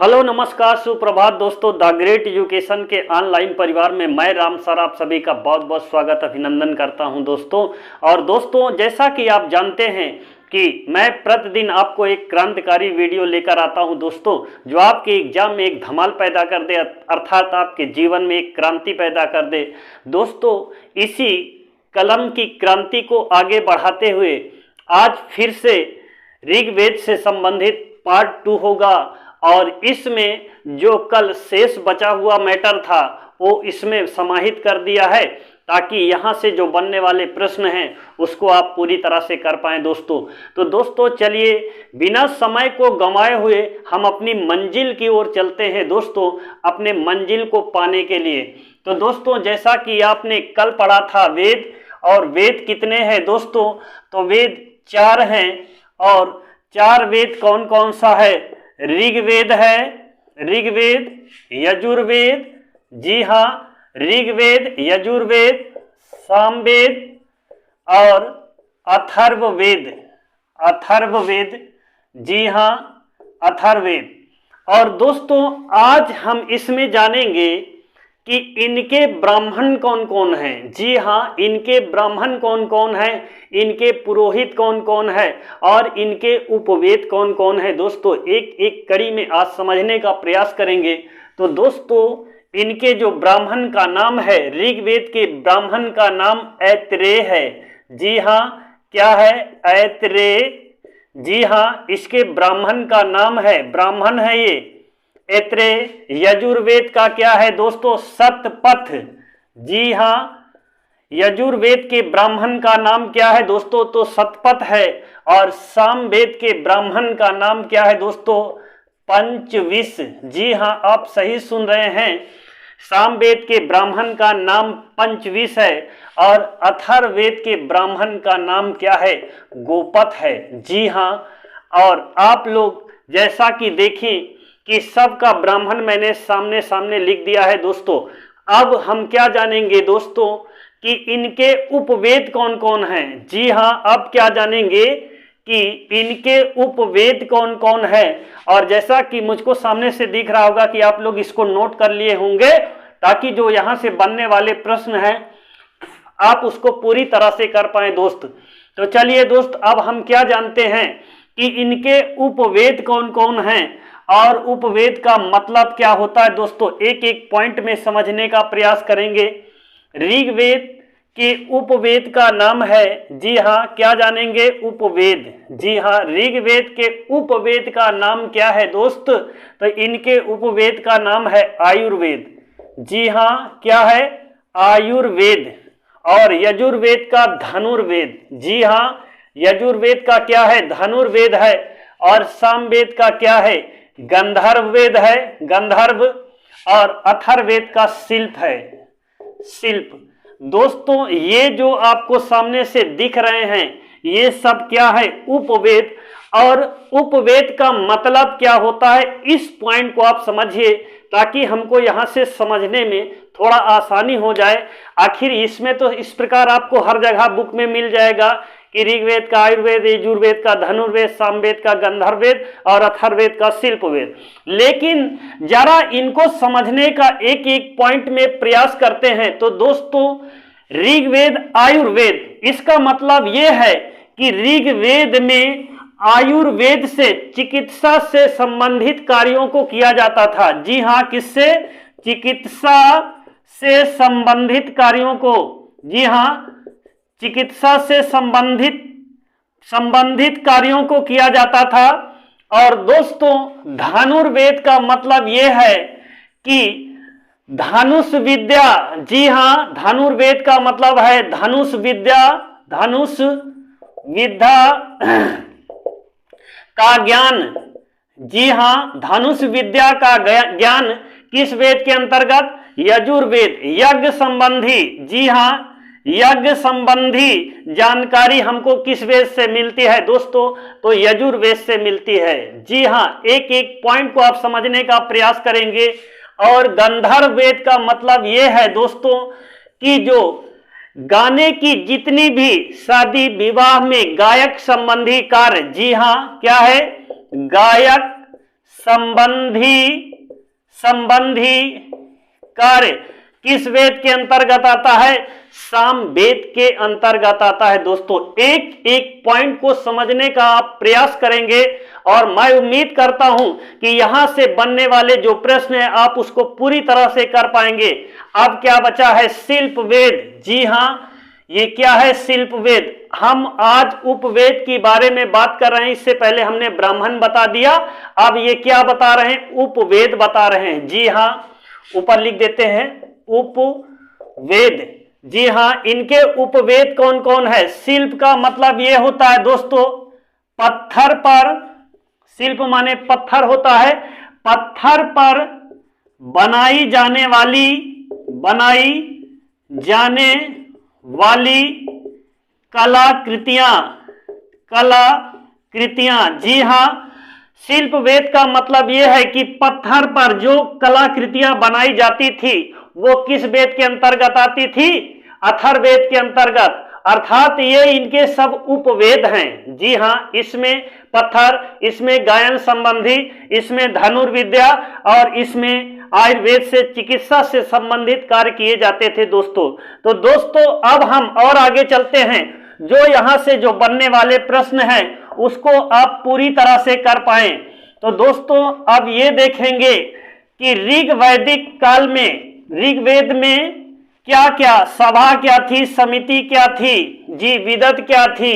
Hello नमस्कार सुप्रभात दोस्तों, द ग्रेट एजुकेशन के ऑनलाइन परिवार में मैं राम सर आप सभी का बहुत बहुत स्वागत अभिनंदन करता हूं दोस्तों। और दोस्तों, जैसा कि आप जानते हैं कि मैं प्रतिदिन आपको एक क्रांतिकारी वीडियो लेकर आता हूं दोस्तों, जो आपके एग्जाम में एक धमाल पैदा कर दे, अर्थात आपके जीवन में एक क्रांति पैदा कर दे। दोस्तों, इसी कलम की क्रांति को आगे बढ़ाते हुए आज फिर से ऋग्वेद से संबंधित पार्ट 2 होगा। और इसमें जो कल शेष बचा हुआ मैटर था वो इसमें समाहित कर दिया है, ताकि यहाँ से जो बनने वाले प्रश्न हैं उसको आप पूरी तरह से कर पाएँ दोस्तों। तो दोस्तों चलिए बिना समय को गंवाए हुए हम अपनी मंजिल की ओर चलते हैं दोस्तों, अपने मंजिल को पाने के लिए। तो दोस्तों, जैसा कि आपने कल पढ़ा था वेद, और वेद कितने हैं दोस्तों? तो वेद 4 हैं। और 4 वेद कौन कौन सा है? ऋग्वेद है, ऋग्वेद, यजुर्वेद, जी हाँ, ऋग्वेद, यजुर्वेद, सामवेद और अथर्ववेद, अथर्ववेद, जी हाँ, अथर्ववेद। और दोस्तों आज हम इसमें जानेंगे कि इनके ब्राह्मण कौन कौन हैं। जी हाँ, इनके ब्राह्मण कौन कौन हैं, इनके पुरोहित कौन कौन है और इनके उपवेद कौन कौन है। दोस्तों एक एक कड़ी में आज समझने का प्रयास करेंगे। तो दोस्तों, इनके जो ब्राह्मण का नाम है, ऋग्वेद के ब्राह्मण का नाम ऐतरेय है। जी हाँ, क्या है? ऐतरेय। जी हाँ, इसके ब्राह्मण का नाम है, ब्राह्मण है ये ऐतरेय। यजुर्वेद का क्या है दोस्तों? सतपथ। जी हाँ, यजुर्वेद के ब्राह्मण का नाम क्या है दोस्तों? तो सतपथ है। और सामवेद के ब्राह्मण का नाम क्या है दोस्तों? पंचविश। जी हाँ, आप सही सुन रहे हैं, सामवेद के ब्राह्मण का नाम पंचविश है। और अथर्ववेद के ब्राह्मण का नाम क्या है? गोपथ है। जी हाँ, और आप लोग जैसा कि देखें कि सबका ब्राह्मण मैंने सामने सामने लिख दिया है दोस्तों। अब हम क्या जानेंगे दोस्तों कि इनके उपवेद कौन कौन हैं। जी हाँ, अब क्या जानेंगे कि इनके उपवेद कौन कौन है। और जैसा कि मुझको सामने से दिख रहा होगा कि आप लोग इसको नोट कर लिए होंगे, ताकि जो यहाँ से बनने वाले प्रश्न हैं आप उसको पूरी तरह से कर पाए दोस्त। तो चलिए दोस्त, अब हम क्या जानते हैं कि इनके उपवेद कौन कौन हैं और उपवेद का मतलब क्या होता है दोस्तों। एक एक पॉइंट में समझने का प्रयास करेंगे। ऋग्वेद के उपवेद का नाम है, जी हाँ, क्या जानेंगे? उपवेद। जी हाँ, ऋग्वेद के उपवेद का नाम क्या है दोस्त? तो इनके उपवेद का नाम है आयुर्वेद। जी हाँ, क्या है? आयुर्वेद। और यजुर्वेद का धनुर्वेद। जी हाँ, यजुर्वेद का क्या है? धनुर्वेद है। और सामवेद का क्या है? गंधर्व वेद है, गंधर्व। और अथर्ववेद का शिल्प है, शिल्प। दोस्तों ये जो आपको सामने से दिख रहे हैं ये सब क्या है? उपवेद। और उपवेद का मतलब क्या होता है, इस पॉइंट को आप समझिए, ताकि हमको यहाँ से समझने में थोड़ा आसानी हो जाए। आखिर इसमें तो इस प्रकार आपको हर जगह बुक में मिल जाएगा कि ऋग्वेद का आयुर्वेद, यजुर्वेद का धनुर्वेद, सामवेद का गंधर्ववेद और अथर्ववेद का शिल्पवेद। लेकिन जरा इनको समझने का एक एक पॉइंट में प्रयास करते हैं। तो दोस्तों ऋग्वेद आयुर्वेद, इसका मतलब यह है कि ऋग्वेद में आयुर्वेद से, चिकित्सा से संबंधित कार्यों को किया जाता था। जी हाँ, किससे? चिकित्सा से संबंधित कार्यों को। जी हाँ, चिकित्सा से संबंधित कार्यों को किया जाता था। और दोस्तों धनुर्वेद का मतलब यह है कि धनुष विद्या। जी हाँ, धनुर्वेद का मतलब है धनुष विद्या, धनुष विद्या का ज्ञान। जी हाँ, धनुष विद्या का ज्ञान किस वेद के अंतर्गत? यजुर्वेद, यज्ञ संबंधी। जी हाँ, यज्ञ संबंधी जानकारी हमको किस वेद से मिलती है दोस्तों? तो यजुर्वेद से मिलती है। जी हाँ, एक एक पॉइंट को आप समझने का प्रयास करेंगे। और गंधर्व वेद का मतलब यह है दोस्तों कि जो गाने की जितनी भी शादी विवाह में गायक संबंधी कार्य। जी हाँ, क्या है? गायक संबंधी कार्य किस वेद के अंतर्गत आता है? साम वेद के अंतर्गत आता है। दोस्तों एक एक पॉइंट को समझने का आप प्रयास करेंगे और मैं उम्मीद करता हूं कि यहां से बनने वाले जो प्रश्न है आप उसको पूरी तरह से कर पाएंगे। अब क्या बचा है? शिल्प वेद। जी हां, ये क्या है? शिल्प वेद। हम आज उपवेद के बारे में बात कर रहे हैं। इससे पहले हमने ब्राह्मण बता दिया, अब ये क्या बता रहे हैं? उपवेद बता रहे हैं। जी हां, ऊपर लिख देते हैं उपवेद। जी हां, इनके उपवेद कौन कौन है? शिल्प का मतलब ये होता है दोस्तों पत्थर पर, शिल्प माने पत्थर होता है, पत्थर पर बनाई जाने वाली कलाकृतियां। जी हां, शिल्प वेद का मतलब यह है कि पत्थर पर जो कलाकृतियां बनाई जाती थी वो किस वेद के अंतर्गत आती थी? अथर्ववेद के अंतर्गत। अर्थात ये इनके सब उपवेद हैं। जी हां, इसमें पत्थर, इसमें गायन संबंधी, इसमें धनुर्विद्या और इसमें आयुर्वेद से चिकित्सा से संबंधित कार्य किए जाते थे दोस्तों। तो दोस्तों अब हम और आगे चलते हैं। जो यहां से जो बनने वाले प्रश्न हैं उसको आप पूरी तरह से कर पाए। तो दोस्तों अब ये देखेंगे कि ऋग्वैदिक काल में ऋग्वेद में क्या क्या, सभा क्या थी, समिति क्या थी, जी विदत क्या थी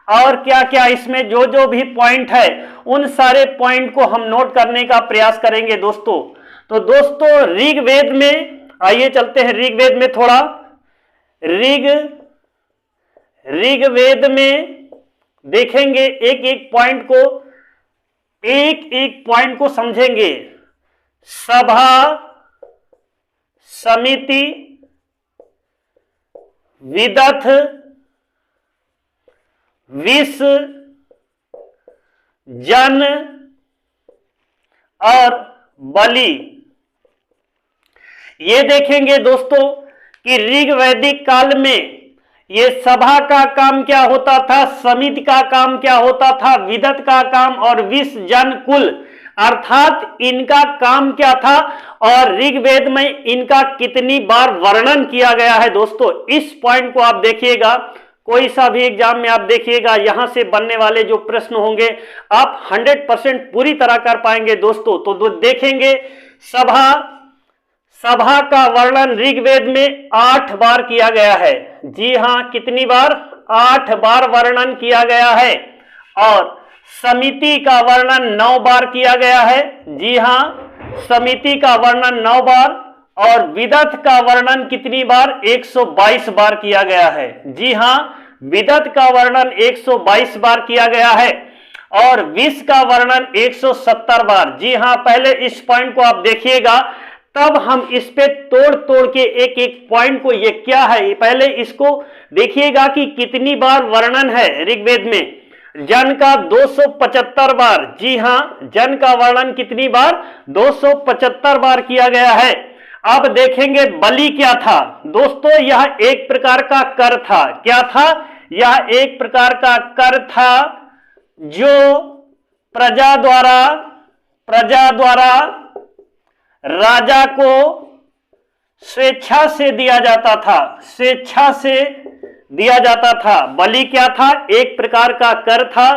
और क्या क्या, इसमें जो जो भी पॉइंट है उन सारे पॉइंट को हम नोट करने का प्रयास करेंगे दोस्तों। तो दोस्तों ऋग्वेद में आइए चलते हैं। ऋग्वेद में थोड़ा ऋग्वेद में देखेंगे, एक एक पॉइंट को समझेंगे। सभा, समिति, विदथ, विष, जन और बलि। ये देखेंगे दोस्तों कि ऋग्वैदिक काल में ये सभा का काम क्या होता था, समिति का काम क्या होता था, विदत का काम और विष, जन, कुल, अर्थात इनका काम क्या था और ऋग्वेद में इनका कितनी बार वर्णन किया गया है दोस्तों। इस पॉइंट को आप देखिएगा, कोई सा भी एग्जाम में आप देखिएगा, यहां से बनने वाले जो प्रश्न होंगे आप 100% पूरी तरह कर पाएंगे दोस्तों। तो देखेंगे सभा का वर्णन ऋग्वेद में 8 बार किया गया है। जी हां, कितनी बार? 8 बार वर्णन किया गया है। और समिति का वर्णन 9 बार किया गया है। जी हां, समिति का वर्णन 9 बार। और विदत का वर्णन कितनी बार? 122 बार किया गया है। जी हां, विदत का वर्णन 122 बार किया गया है और विष का वर्णन 170 बार। जी हां, पहले इस पॉइंट को आप देखिएगा, तब हम इस पे तोड़ के एक एक पॉइंट को, ये क्या है पहले इसको देखिएगा कि कितनी बार वर्णन है ऋग्वेद में। जन का 275 बार। जी हां, जन का वर्णन कितनी बार? 275 बार किया गया है। अब देखेंगे बलि क्या था दोस्तों। यह एक प्रकार का कर था। क्या था? यह एक प्रकार का कर था जो प्रजा द्वारा राजा को स्वेच्छा से दिया जाता था। स्वेच्छा से दिया जाता था। बलि क्या था? एक प्रकार का कर था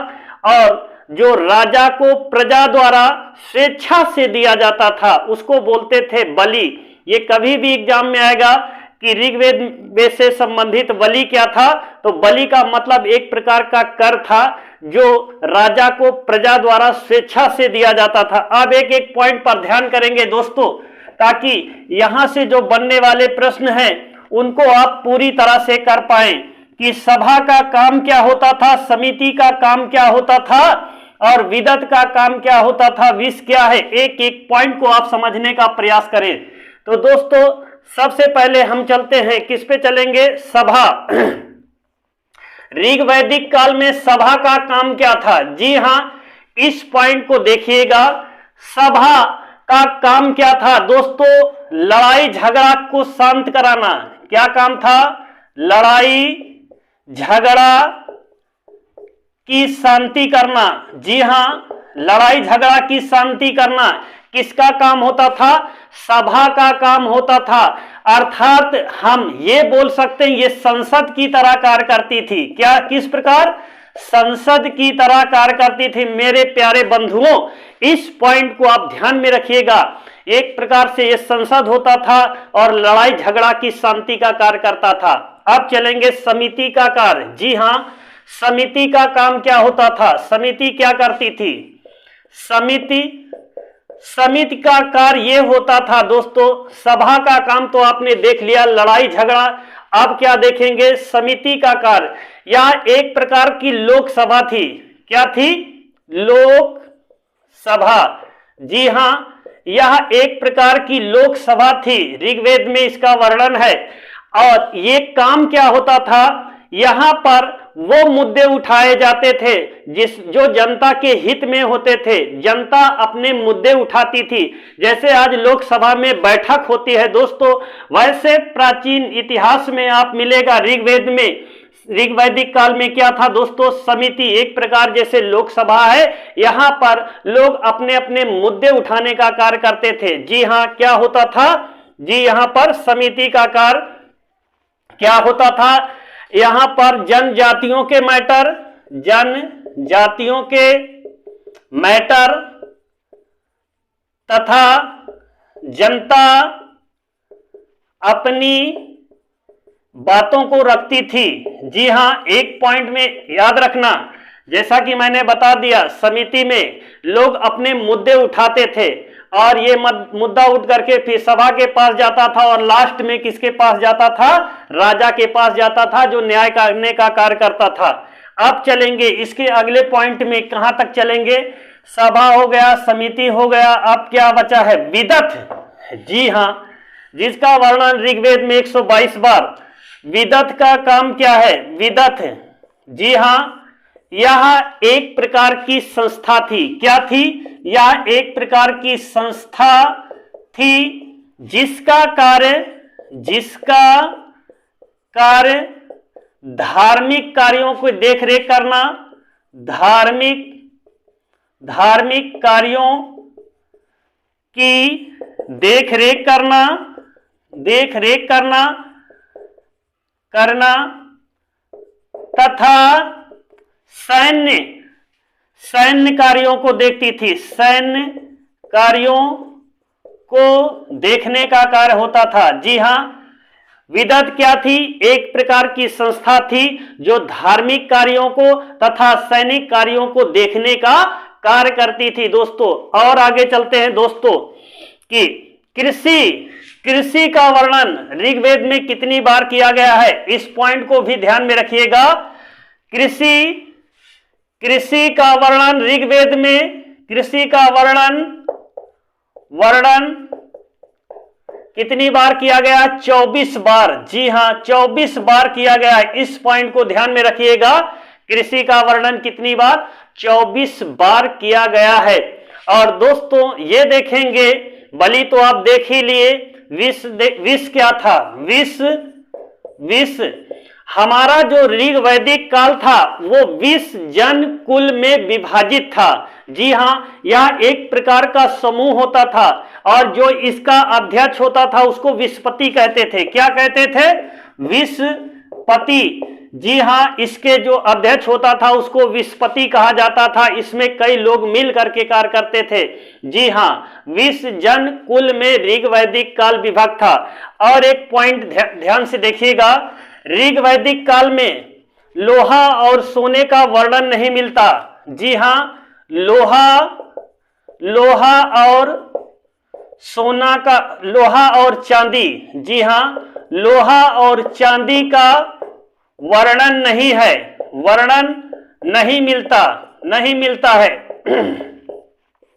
और जो राजा को प्रजा द्वारा स्वेच्छा से दिया जाता था उसको बोलते थे बलि। ये कभी भी एग्जाम में आएगा कि ऋग्वेद से संबंधित बलि क्या था, तो बलि का मतलब एक प्रकार का कर था जो राजा को प्रजा द्वारा स्वेच्छा से दिया जाता था। अब एक एक पॉइंट पर ध्यान करेंगे दोस्तों, ताकि यहां से जो बनने वाले प्रश्न हैं उनको आप पूरी तरह से कर पाएं कि सभा का काम क्या होता था, समिति का काम क्या होता था और विदत का काम क्या होता था, विष क्या है। एक एक पॉइंट को आप समझने का प्रयास करें। तो दोस्तों सबसे पहले हम चलते हैं, किस पे चलेंगे? सभा। ऋग्वैदिक काल में सभा का काम क्या था? जी हां, इस पॉइंट को देखिएगा। सभा का काम क्या था दोस्तों? लड़ाई झगड़ा को शांत कराना। क्या काम था? लड़ाई झगड़ा की शांति करना। जी हां, लड़ाई झगड़ा की शांति करना किसका काम होता था? सभा का काम होता था। अर्थात हम ये बोल सकते हैं ये संसद की तरह कार्य करती थी। क्या, किस प्रकार? संसद की तरह कार्य करती थी। मेरे प्यारे बंधुओं, इस पॉइंट को आप ध्यान में रखिएगा। एक प्रकार से ये संसद होता था और लड़ाई झगड़ा की शांति का कार्य करता था। अब चलेंगे समिति का कार्य। जी हां, समिति का काम क्या होता था? समिति क्या करती थी? समिति का कार्य यह होता था दोस्तों, सभा का काम तो आपने देख लिया, लड़ाई झगड़ा। अब क्या देखेंगे? समिति का कार्य। यह एक प्रकार की लोकसभा थी। क्या थी? लोकसभा। जी हां, यह एक प्रकार की लोकसभा थी। ऋग्वेद में इसका वर्णन है। और ये काम क्या होता था? यहां पर वो मुद्दे उठाए जाते थे जो जनता के हित में होते थे। जनता अपने मुद्दे उठाती थी। जैसे आज लोकसभा में बैठक होती है दोस्तों, वैसे प्राचीन इतिहास में आप मिलेगा ऋग्वेद में, ऋग्वैदिक काल में क्या था दोस्तों? समिति। एक प्रकार जैसे लोकसभा है, यहां पर लोग अपने अपने मुद्दे उठाने का कार्य करते थे। जी हां, क्या होता था? जी, यहां पर समिति का कार्य क्या होता था? यहां पर जनजातियों के मैटर तथा जनता अपनी बातों को रखती थी। जी हां, एक पॉइंट में याद रखना, जैसा कि मैंने बता दिया, समिति में लोग अपने मुद्दे उठाते थे और ये मुद्दा उठ करके फिर सभा के पास जाता था और लास्ट में किसके पास जाता था? राजा के पास जाता था, जो न्याय करने का कार्य करता था। अब चलेंगे इसके अगले पॉइंट में, कहां तक चलेंगे? सभा हो गया, समिति हो गया, अब क्या बचा है? विदत। जी हां, जिसका वर्णन ऋग्वेद में 122 बार। विदत का काम क्या है? विदत। जी हां, यह एक प्रकार की संस्था थी। क्या थी? यह एक प्रकार की संस्था थी जिसका कार्य धार्मिक कार्यों को देखरेख करना, धार्मिक कार्यों की देखरेख करना तथा सैन्य कार्यों को देखती थी। सैन्य कार्यों को देखने का कार्य होता था। जी हां, विदत क्या थी? एक प्रकार की संस्था थी जो धार्मिक कार्यों को तथा सैनिक कार्यों को देखने का कार्य करती थी दोस्तों। और आगे चलते हैं दोस्तों कि कृषि का वर्णन ऋग्वेद में कितनी बार किया गया है? इस पॉइंट को भी ध्यान में रखिएगा। कृषि का वर्णन ऋग्वेद में, कृषि का वर्णन कितनी बार किया गया? 24 बार। जी हां, 24 बार किया गया है। इस पॉइंट को ध्यान में रखिएगा। कृषि का वर्णन कितनी बार? 24 बार किया गया है। और दोस्तों ये देखेंगे, बलि तो आप देख ही लिए, विष क्या था? विष हमारा जो ऋग्वैदिक काल था वो 20 जन कुल में विभाजित था। जी हां, यह एक प्रकार का समूह होता था और जो इसका अध्यक्ष होता था उसको विषपति कहते थे। क्या कहते थे? विषपति। जी हां, इसके जो अध्यक्ष होता था उसको विषपति कहा जाता था। इसमें कई लोग मिल करके कार्य करते थे। जी हां, 20 जन कुल में ऋग्वैदिक काल विभाग था। और एक पॉइंट ध्यान से देखिएगा, ऋग्वैदिक काल में लोहा और सोने का वर्णन नहीं मिलता। जी हां, लोहा और चांदी, जी हां, लोहा और चांदी का वर्णन नहीं है, वर्णन नहीं मिलता है।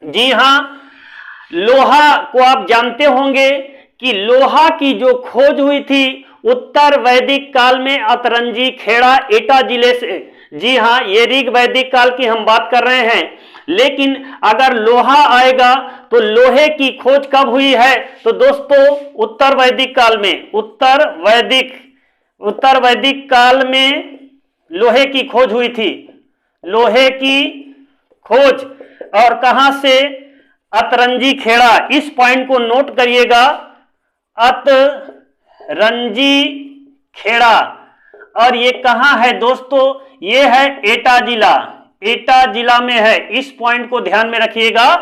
जी हां, लोहा को आप जानते होंगे कि लोहा की जो खोज हुई थी उत्तर वैदिक काल में अतरंजी खेड़ा एटा जिले से। जी हां, ये ऋग्वैदिक काल की हम बात कर रहे हैं। लेकिन अगर लोहा आएगा तो लोहे की खोज कब हुई है? तो दोस्तों उत्तर वैदिक काल में, उत्तर वैदिक काल में लोहे की खोज हुई थी। लोहे की खोज और कहां से? अतरंजी खेड़ा। इस पॉइंट को नोट करिएगा, अतरंजी खेड़ा। और ये कहां है दोस्तों? ये है एटा जिला, एटा जिला में है। इस पॉइंट को ध्यान में रखिएगा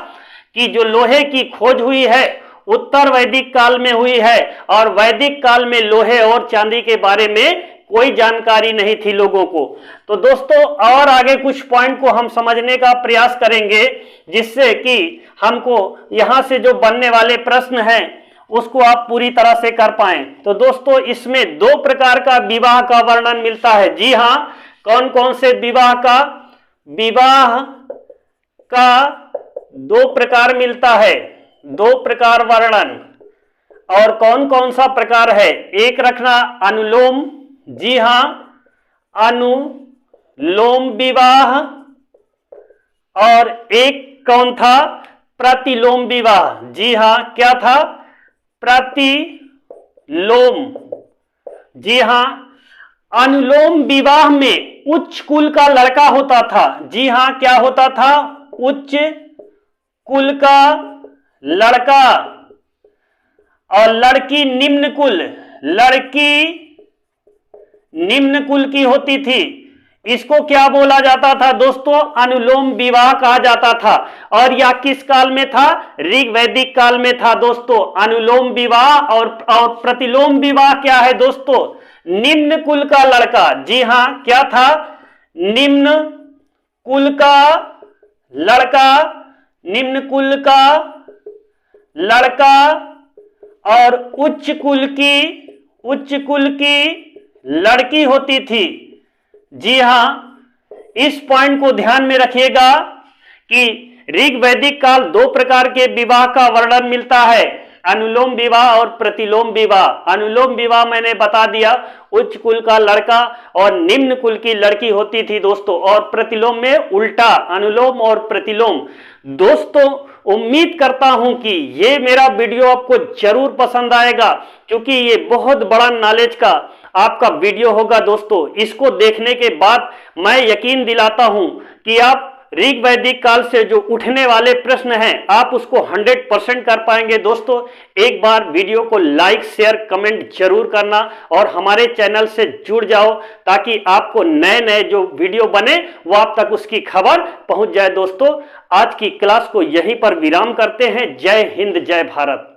कि जो लोहे की खोज हुई है उत्तर वैदिक काल में हुई है, और वैदिक काल में लोहे और चांदी के बारे में कोई जानकारी नहीं थी लोगों को। तो दोस्तों और आगे कुछ पॉइंट को हम समझने का प्रयास करेंगे, जिससे कि हमको यहां से जो बनने वाले प्रश्न हैं उसको आप पूरी तरह से कर पाएं। तो दोस्तों इसमें 2 प्रकार का विवाह का वर्णन मिलता है। जी हां, कौन कौन से विवाह का? विवाह का 2 प्रकार मिलता है, 2 प्रकार वर्णन। और कौन कौन सा प्रकार है? एक रखना अनुलोम, जी हां, अनुलोम विवाह। और एक कौन था? प्रतिलोम विवाह। जी हां, क्या था? प्रतिलोम। जी हां, अनुलोम विवाह में उच्च कुल का लड़का होता था। जी हां, क्या होता था? उच्च कुल का लड़का। और लड़की निम्न कुल, लड़की निम्न कुल की होती थी। इसको क्या बोला जाता था दोस्तों? अनुलोम विवाह कहा जाता था। और यह किस काल में था? ऋग वैदिक काल में था दोस्तों, अनुलोम विवाह। और प्रतिलोम विवाह क्या है दोस्तों? निम्न कुल का लड़का। जी हां, क्या था? निम्न कुल का लड़का, निम्न कुल का लड़का। और उच्च कुल की लड़की होती थी। जी हां, इस पॉइंट को ध्यान में रखिएगा कि ऋग वैदिक काल 2 प्रकार के विवाह का वर्णन मिलता है, अनुलोम विवाह और प्रतिलोम विवाह। अनुलोम विवाह मैंने बता दिया, उच्च कुल का लड़का और निम्न कुल की लड़की होती थी दोस्तों। और प्रतिलोम में उल्टा, अनुलोम और प्रतिलोम। दोस्तों उम्मीद करता हूं कि ये मेरा वीडियो आपको जरूर पसंद आएगा, क्योंकि ये बहुत बड़ा नॉलेज का आपका वीडियो होगा दोस्तों। इसको देखने के बाद मैं यकीन दिलाता हूं कि आप ऋग वैदिक काल से जो उठने वाले प्रश्न हैं आप उसको 100% कर पाएंगे दोस्तों। एक बार वीडियो को लाइक, शेयर, कमेंट जरूर करना और हमारे चैनल से जुड़ जाओ, ताकि आपको नए नए जो वीडियो बने वो आप तक उसकी खबर पहुंच जाए दोस्तों। आज की क्लास को यहीं पर विराम करते हैं। जय हिंद, जय भारत।